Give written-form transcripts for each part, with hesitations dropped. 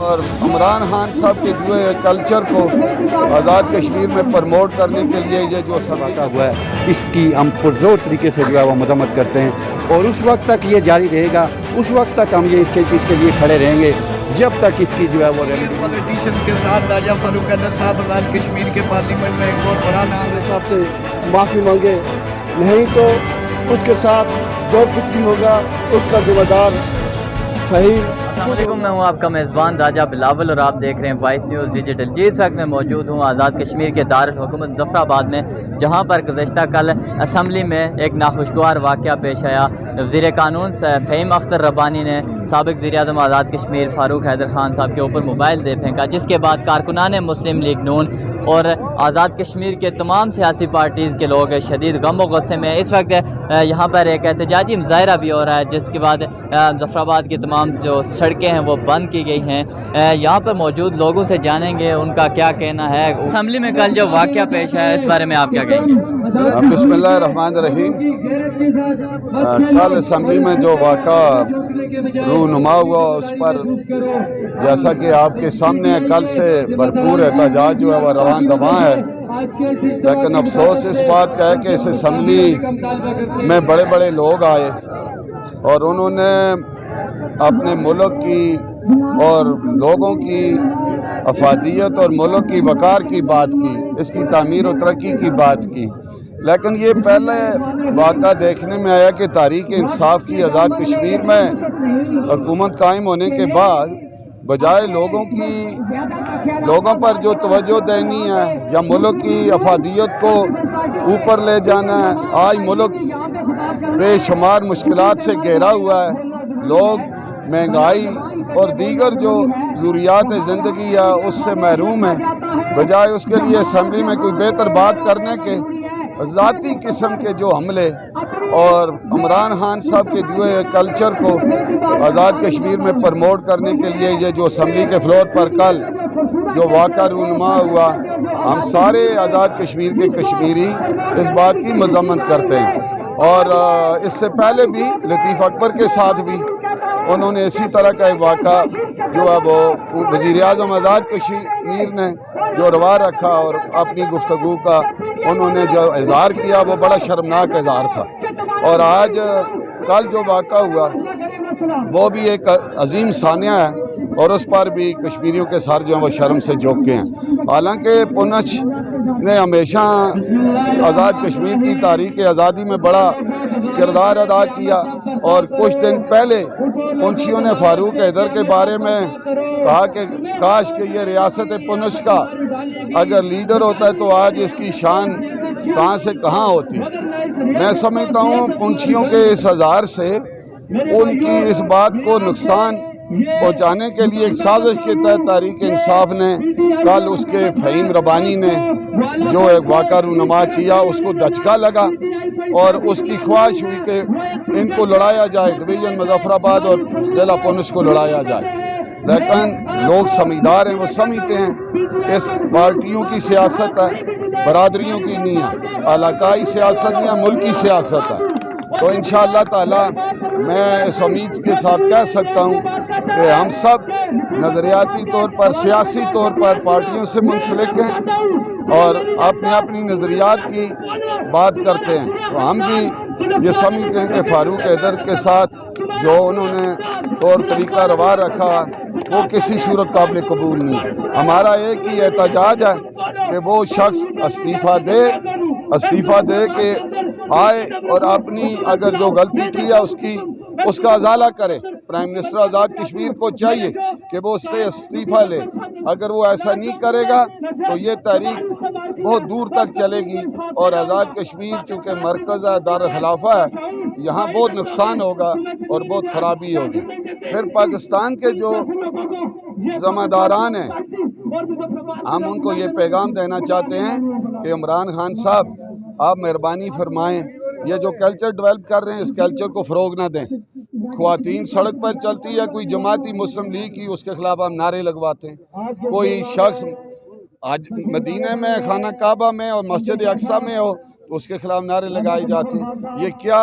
اور عمران خان صاحب کے جو ہے کلچر کو آزاد کشمیر میں پروموٹ کرنے کے لیے یہ جو سمجھا ہوا ہے اس کی ہم پرزور طریقے سے جو ہے وہ مذمت کرتے ہیں، اور اس وقت تک یہ جاری رہے گا، اس وقت تک ہم یہ اس کے لیے کھڑے رہیں گے جب تک اس کی جو ہے وہ پولیٹیشین کے ساتھ راجہ فاروق حیدر صاحب آزاد کشمیر کے پارلیمنٹ میں ایک بہت بڑا نام ہے، صاحب سے معافی مانگے، نہیں تو اس کے ساتھ جو کچھ بھی ہوگا اس کا ذمہ دار صحیح۔ السلام علیکم، میں ہوں آپ کا میزبان راجہ بلاول اور آپ دیکھ رہے ہیں وائس نیوز ڈیجیٹل۔ جی اس وقت میں موجود ہوں آزاد کشمیر کے دارالحکومت مظفر آباد میں، جہاں پر گزشتہ کل اسمبلی میں ایک ناخوشگوار واقعہ پیش آیا۔ وزیر قانون فہیم اختر ربانی نے سابق وزیر اعظم آزاد کشمیر فاروق حیدر خان صاحب کے اوپر موبائل دے پھینکا، جس کے بعد کارکنان مسلم لیگ نون اور آزاد کشمیر کے تمام سیاسی پارٹیز کے لوگ شدید غم و غصے میں۔ اس وقت یہاں پر ایک احتجاجی مظاہرہ بھی ہو رہا ہے، جس کے بعد مظفر آباد کی تمام جو سڑکیں ہیں وہ بند کی گئی ہیں۔ یہاں پر موجود لوگوں سے جانیں گے ان کا کیا کہنا ہے۔ اسمبلی میں کل جو واقعہ پیش آیا اس بارے میں آپ کیا کہیں گے؟ بسم اللہ الرحمن الرحیم۔ کل اسمبلی میں جو واقعہ رونما ہوا اس پر جیسا کہ آپ کے سامنے کل سے بھرپور احتجاج جو ہے وہ رواں دواں ہے، لیکن افسوس اس بات کا ہے کہ اس اسمبلی میں بڑے بڑے لوگ آئے اور انہوں نے اپنے ملک کی اور لوگوں کی افادیت اور ملک کی وقار کی بات کی، اس کی تعمیر و ترقی کی بات کی، لیکن یہ پہلے واقعہ دیکھنے میں آیا کہ تحریک انصاف کی آزاد کشمیر میں حکومت قائم ہونے کے بعد بجائے لوگوں پر جو توجہ دینی ہے یا ملک کی افادیت کو اوپر لے جانا ہے، آج ملک بے شمار مشکلات سے گھیرا ہوا ہے، لوگ مہنگائی اور دیگر جو ضروریات زندگی ہے اس سے محروم ہیں، بجائے اس کے لیے اسمبلی میں کوئی بہتر بات کرنے کے ذاتی قسم کے جو حملے اور عمران خان صاحب کے دیے کلچر کو آزاد کشمیر میں پروموٹ کرنے کے لیے یہ جو اسمبلی کے فلور پر کل جو واقعہ رونما ہوا، ہم سارے آزاد کشمیر کے کشمیری اس بات کی مذمت کرتے ہیں۔ اور اس سے پہلے بھی لطیف اکبر کے ساتھ بھی انہوں نے اسی طرح کا ایک واقعہ جو ہے وہ وزیر اعظم آزاد کشمیر نے جو روا رکھا اور اپنی گفتگو کا انہوں نے جو اظہار کیا وہ بڑا شرمناک اظہار تھا، اور آج کل جو واقعہ ہوا وہ بھی ایک عظیم ثانیہ ہے اور اس پر بھی کشمیریوں کے سر جو ہیں وہ شرم سے جھوکے ہیں۔ حالانکہ پونچھ نے ہمیشہ آزاد کشمیر کی تاریخ آزادی میں بڑا کردار ادا کیا، اور کچھ دن پہلے پونچھیوں نے فاروق حیدر کے بارے میں کہا کہ کاش کہ یہ ریاست پونچھ کا اگر لیڈر ہوتا ہے تو آج اس کی شان کہاں سے کہاں ہوتی۔ میں سمجھتا ہوں پونچھیوں کے اس اظہار سے ان کی اس بات کو نقصان پہنچانے کے لیے ایک سازش کے تحت تحریک انصاف نے کل اس کے فہیم ربانی نے جو ایک واقعہ رونما کیا اس کو دھچکا لگا، اور اس کی خواہش ہوئی کہ ان کو لڑایا جائے، ڈویژن مظفر آباد اور ضلع پونچھ کو لڑایا جائے، لیکن لوگ سمجھدار ہیں، وہ سمجھتے ہیں کہ اس پارٹیوں کی سیاست ہے، برادریوں کی نہیں ہے، علاقائی سیاست نہیں ہے، ملکی سیاست ہے۔ تو انشاءاللہ تعالی میں اس امید کے ساتھ کہہ سکتا ہوں کہ ہم سب نظریاتی طور پر سیاسی طور پر پارٹیوں سے منسلک ہیں اور اپنی نظریات کی بات کرتے ہیں، تو ہم بھی یہ سمجھتے ہیں کہ فاروق حیدر کے ساتھ جو انہوں نے طور طریقہ روا رکھا وہ کسی صورت قابل قبول نہیں۔ ہمارا ایک ہی احتجاج ہے کہ وہ شخص استعفیٰ دے کہ آئے اور اپنی اگر جو غلطی کی ہے اس کا ازالہ کرے۔ پرائم منسٹر آزاد کشمیر کو چاہیے کہ وہ اس سے استعفیٰ لے، اگر وہ ایسا نہیں کرے گا تو یہ تحریک بہت دور تک چلے گی، اور آزاد کشمیر چونکہ مرکز ہے، دارالخلافہ ہے، یہاں بہت نقصان ہوگا اور بہت خرابی ہوگی۔ پھر پاکستان کے جو ذمہ داران ہیں ہم ان کو یہ پیغام دینا چاہتے ہیں کہ عمران خان صاحب آپ مہربانی فرمائیں، یہ جو کلچر ڈیولپ کر رہے ہیں اس کلچر کو فروغ نہ دیں۔ خواتین سڑک پر چلتی ہے، کوئی جماعتی مسلم لیگ کی، اس کے خلاف ہم نعرے لگواتے ہیں۔ کوئی شخص آج مدینہ میں خانہ کعبہ میں اور مسجد اقصی میں ہو تو اس کے خلاف نعرے لگائے جاتے ہیں۔ یہ کیا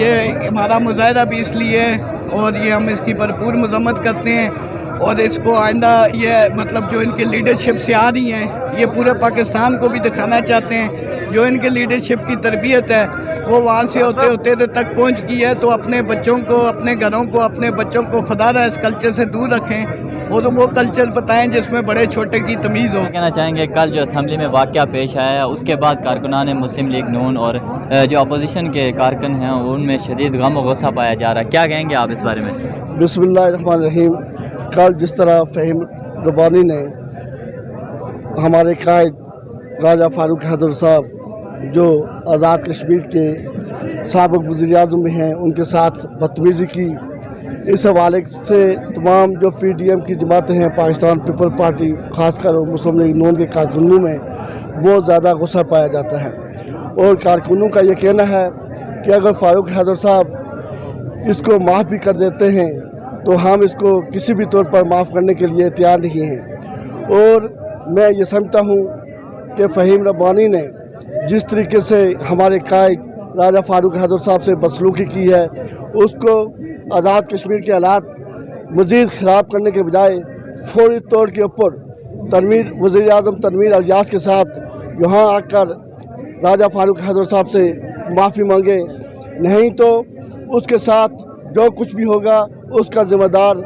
یہ ہمارا مظاہرہ بھی اس لیے ہے اور یہ ہم اس کی بھرپور مذمت کرتے ہیں اور اس کو آئندہ یہ مطلب جو ان کی لیڈرشپ سے آ رہی ہیں یہ پورے پاکستان کو بھی دکھانا چاہتے ہیں جو ان کے لیڈرشپ کی تربیت ہے وہ وہاں سے ہوتے ہوتے تک پہنچ گئی ہے، تو اپنے بچوں کو، اپنے گھروں کو، اپنے بچوں کو خدا را اس کلچر سے دور رکھیں اور وہ کلچر بتائیں جس میں بڑے چھوٹے کی تمیز ہو۔ کہنا چاہیں گے کل جو اسمبلی میں واقعہ پیش آیا ہے اس کے بعد کارکنان مسلم لیگ نون اور جو اپوزیشن کے کارکن ہیں ان میں شدید غم و غصہ پایا جا رہا ہے، کیا کہیں گے آپ اس بارے میں؟ بسم اللہ الرحمن الرحیم۔ کل جس طرح فہیم ربانی نے ہمارے قائد راجہ فاروق حیدر صاحب جو آزاد کشمیر کے سابق وزیر اعظم میں ہیں ان کے ساتھ بدتمیزی کی، اس حوالے سے تمام جو پی ڈی ایم کی جماعتیں ہیں، پاکستان پیپل پارٹی، خاص کر مسلم لیگ نون کے کارکنوں میں بہت زیادہ غصہ پایا جاتا ہے اور کارکنوں کا یہ کہنا ہے کہ اگر فاروق حیدر صاحب اس کو معاف بھی کر دیتے ہیں تو ہم اس کو کسی بھی طور پر معاف کرنے کے لیے تیار نہیں ہیں۔ اور میں یہ سمجھتا ہوں کہ فہیم ربانی نے جس طریقے سے ہمارے قائد راجہ فاروق حیدر صاحب سے بدسلوکی کی ہے، اس کو آزاد کشمیر کے حالات مزید خراب کرنے کے بجائے فوری طور کے اوپر وزیر اعظم تنویر الیاس کے ساتھ یہاں آ کر راجہ فاروق حیدر صاحب سے معافی مانگے، نہیں تو اس کے ساتھ جو کچھ بھی ہوگا اس کا ذمہ دار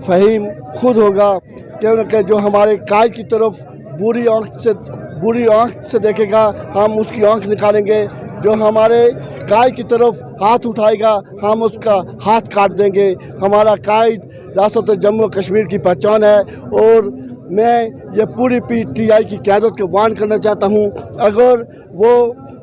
فہیم خود ہوگا، کیونکہ جو ہمارے قائد کی طرف بری آنکھ سے دیکھے گا ہم اس کی آنکھ نکالیں گے، جو ہمارے قائد کی طرف ہاتھ اٹھائے گا ہم اس کا ہاتھ کاٹ دیں گے۔ ہمارا قائد ریاست جموں کشمیر کی پہچان ہے اور میں یہ پوری پی ٹی آئی کی قیادت کو وارن کرنا چاہتا ہوں، اگر وہ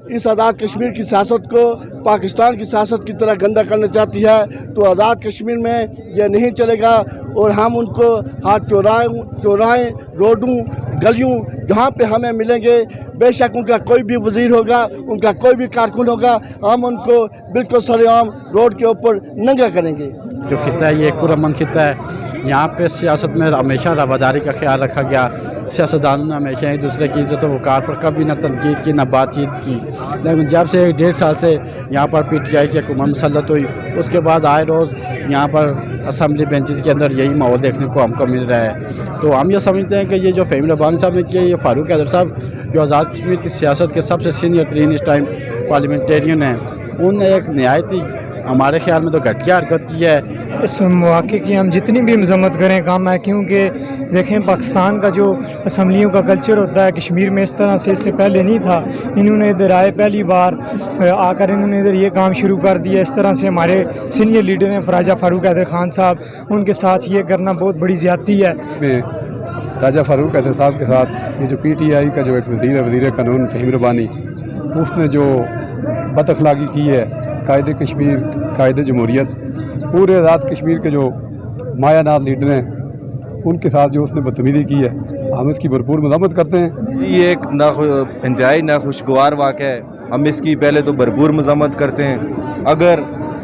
اس آزاد کشمیر کی سیاست کو پاکستان کی سیاست کی طرح گندا کرنا چاہتی ہے تو آزاد کشمیر میں یہ نہیں چلے گا اور ہم ان کو ہاتھ چوراہیں روڈوں گلیوں جہاں پہ ہمیں ملیں گے، بے شک ان کا کوئی بھی وزیر ہوگا، ان کا کوئی بھی کارکن ہوگا، ہم ان کو بالکل سر عام روڈ کے اوپر ننگا کریں گے۔ جو خطہ ہے یہ ایک پرامن خطہ ہے، یہاں پہ سیاست میں ہمیشہ رواداری کا خیال رکھا گیا، سیاستدانوں نے ہمیشہ ایک دوسرے کی عزت و وقار پر کبھی نہ تنقید کی نہ بات چیت کی، لیکن جب سے 1.5 سال سے یہاں پر پی ٹی آئی کی حکومت مسلط ہوئی اس کے بعد آئے روز یہاں پر اسمبلی بینچز کے اندر یہی ماحول دیکھنے کو ہم کو مل رہا ہے۔ تو ہم یہ سمجھتے ہیں کہ یہ جو فہیم ربانی صاحب نے کیا، یہ فاروق حیدر صاحب جو آزاد کشمیر کی سیاست کے سب سے سینئر ترین اس ٹائم پارلیمنٹیرین ہیں، انہوں نے ایک نہایت ہی ہمارے خیال میں تو گھٹیا حرکت کی ہے۔ اس مواقع کی ہم جتنی بھی مذمت کریں کام ہے، کیونکہ دیکھیں پاکستان کا جو اسمبلیوں کا کلچر ہوتا ہے کشمیر میں اس طرح سے اس سے پہلے نہیں تھا، انہوں نے ادھر آئے پہلی بار آ کر انہوں نے ادھر یہ کام شروع کر دیا۔ اس طرح سے ہمارے سینئر لیڈر ہیں راجہ فاروق حیدر خان صاحب، ان کے ساتھ یہ کرنا بہت بڑی زیادتی ہے۔ راجہ فاروق حیدر صاحب کے ساتھ یہ جو پی ٹی آئی کا جو ایک وزیر قانون فہیم ربانی، اس نے جو بد اخلاقی کی ہے قائد کشمیر، قائد جمہوریت، پورے آزاد کشمیر کے جو مایہ ناز لیڈر ہیں ان کے ساتھ جو اس نے بدتمیزی کی ہے، ہم اس کی بھرپور مذمت کرتے ہیں۔ یہ ایک انتہائی ناخوشگوار واقعہ ہے، ہم اس کی پہلے تو بھرپور مذمت کرتے ہیں۔ اگر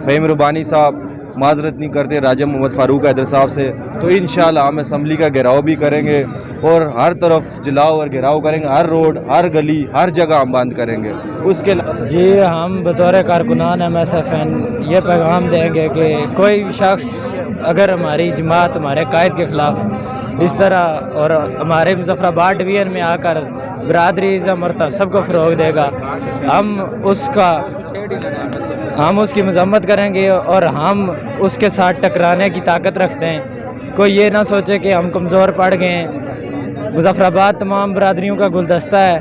فہیم ربانی صاحب معذرت نہیں کرتے راجہ محمد فاروق حیدر صاحب سے تو انشاءاللہ ہم اسمبلی کا گھیراؤ بھی کریں گے اور ہر طرف جلاؤ اور گھیراؤ کریں گے، ہر روڈ، ہر گلی، ہر جگہ ہم بند کریں گے۔ اس کے جی ہم بطور کارکنان ایم ایس ایف این یہ پیغام دیں گے کہ کوئی شخص اگر ہماری جماعت ہمارے قائد کے خلاف اس طرح اور ہمارے مظفر آباد ڈویژن میں آ کر برادری ازم اور تعصب کو فروغ دے گا، ہم اس کی مذمت کریں گے اور ہم اس کے ساتھ ٹکرانے کی طاقت رکھتے ہیں۔ کوئی یہ نہ سوچے کہ ہم کمزور پڑ گئے ہیں، مظفر آباد تمام برادریوں کا گلدستہ ہے،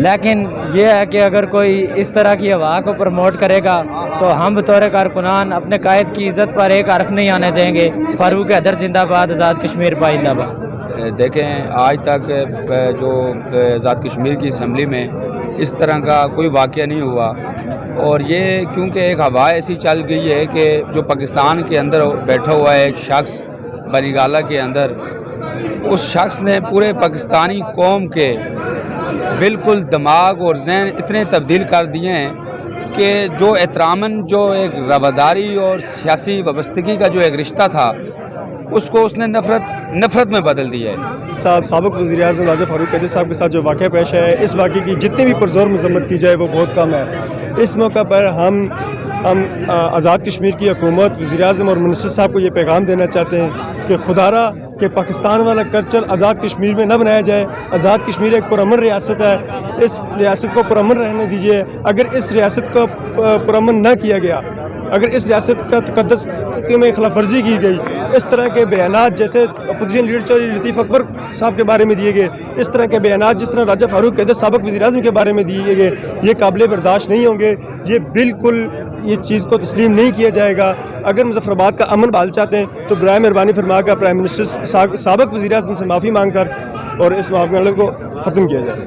لیکن یہ ہے کہ اگر کوئی اس طرح کی ہوا کو پروموٹ کرے گا تو ہم بطور کارکنان اپنے قائد کی عزت پر ایک حرف نہیں آنے دیں گے۔ فاروق حیدر زندہ باد، آزاد کشمیر پائندہ باد۔ دیکھیں آج تک جو آزاد کشمیر کی اسمبلی میں اس طرح کا کوئی واقعہ نہیں ہوا، اور یہ کیونکہ ایک ہوا ایسی چل گئی ہے کہ جو پاکستان کے اندر بیٹھا ہوا ہے ایک شخص بنی گالہ کے اندر، اس شخص نے پورے پاکستانی قوم کے بالکل دماغ اور ذہن اتنے تبدیل کر دیے ہیں کہ جو احتراماً جو ایک رواداری اور سیاسی وابستگی کا جو ایک رشتہ تھا اس کو اس نے نفرت میں بدل دیا ہے۔ سابق وزیر اعظم راجہ فاروق حیدر صاحب کے ساتھ جو واقعہ پیش ہے، اس واقعے کی جتنی بھی پرزور مذمت کی جائے وہ بہت کم ہے۔ اس موقع پر ہم ہم آزاد کشمیر کی حکومت، وزیر اعظم اور منسٹر صاحب کو یہ پیغام دینا چاہتے ہیں کہ خدارہ کہ پاکستان والا کلچر آزاد کشمیر میں نہ بنایا جائے. آزاد کشمیر ایک پرامن ریاست ہے، اس ریاست کو پرامن رہنے دیجیے. اگر اس ریاست کو پرامن نہ کیا گیا، اگر اس ریاست کا تقدس میں خلاف ورزی کی گئی، اس طرح کے بیانات جیسے اپوزیشن لیڈر چودھری لطیف اکبر صاحب کے بارے میں دیے گئے، اس طرح کے بیانات جس طرح راجہ فاروق قیدر سابق وزیر اعظم کے بارے میں دیے گئے، یہ قابل برداشت نہیں ہوں گے. یہ بالکل اس چیز کو تسلیم نہیں کیا جائے گا. اگر مظفر آباد کا امن بحال چاہتے ہیں تو برائے مہربانی فرما کر پرائم منسٹر سابق وزیر اعظم سے معافی مانگ کر اور اس معاملے کو ختم کیا جائے.